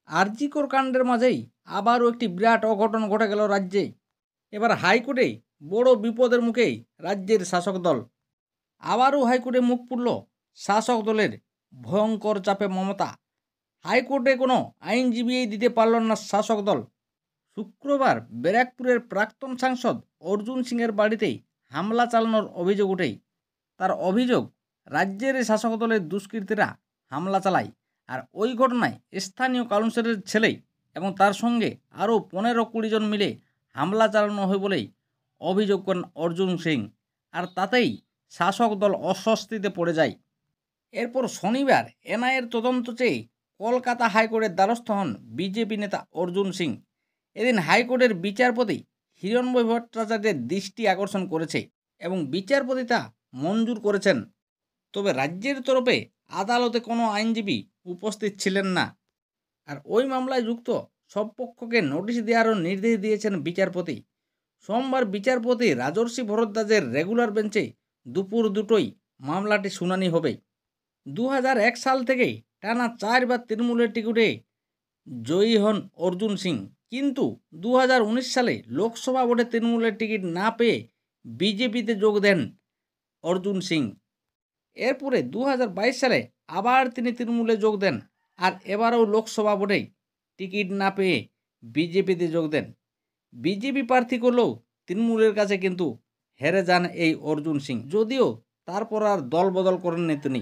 আরজিকর কাণ্ডের মাঝেই আবারও একটি বিরাট অঘটন ঘটে গেল রাজ্যে। এবার হাইকোর্টে বড় বিপদের মুখেই রাজ্যের শাসক দল। আবারও হাইকোর্টে মুখ পুড়ল শাসক দলের। ভয়ঙ্কর চাপে মমতা। হাইকোর্টে কোনো আইনজীবী দিতে পারল না শাসক দল। শুক্রবার ব্যারাকপুরের প্রাক্তন সাংসদ অর্জুন সিংয়ের বাড়িতে হামলা চালানোর অভিযোগ ওঠে। তার অভিযোগ, রাজ্যের শাসক দলের দুষ্কৃতীরা হামলা চালায়, আর ওই ঘটনায় স্থানীয় কাউন্সিলরের ছেলে এবং তার সঙ্গে আরও 15-20 জন মিলে হামলা চালানো হয় বলেই অভিযোগ করেন অর্জুন সিং। আর তাতেই শাসক দল অস্বস্তিতে পড়ে যায়। এরপর শনিবার এনআইএর তদন্ত চেয়ে কলকাতা হাইকোর্টের দ্বারস্থ হন বিজেপি নেতা অর্জুন সিং। এদিন হাইকোর্টের বিচারপতি হিরণময় ভট্টাচার্যের দৃষ্টি আকর্ষণ করেছে এবং বিচারপতি তা মঞ্জুর করেছেন। তবে রাজ্যের তরফে আদালতে কোনো আইনজীবী উপস্থিত ছিলেন না। আর ওই মামলায় যুক্ত সব পক্ষকে নোটিশ দেওয়ারও নির্দেশ দিয়েছেন বিচারপতি। সোমবার বিচারপতি রাজর্ষি ভরদ্বাজের রেগুলার বেঞ্চে দুপুর 2টোয় মামলাটি শুনানি হবে। 2001 সাল থেকে টানা 4বার তৃণমূলের টিকিটে জয়ী হন অর্জুন সিং, কিন্তু 2019 সালে লোকসভা ভোটে তৃণমূলের টিকিট না পেয়ে বিজেপিতে যোগ দেন অর্জুন সিং। এরপরে 2022 সালে আবার তিনি তৃণমূলে যোগ দেন, আর এবারও লোকসভা ভোটে টিকিট না পেয়ে বিজেপিতে যোগ দেন। বিজেপি প্রার্থী করলেও তৃণমূলের কাছে কিন্তু হেরে যান এই অর্জুন সিং, যদিও তারপর আর দল বদল করেননি তিনি।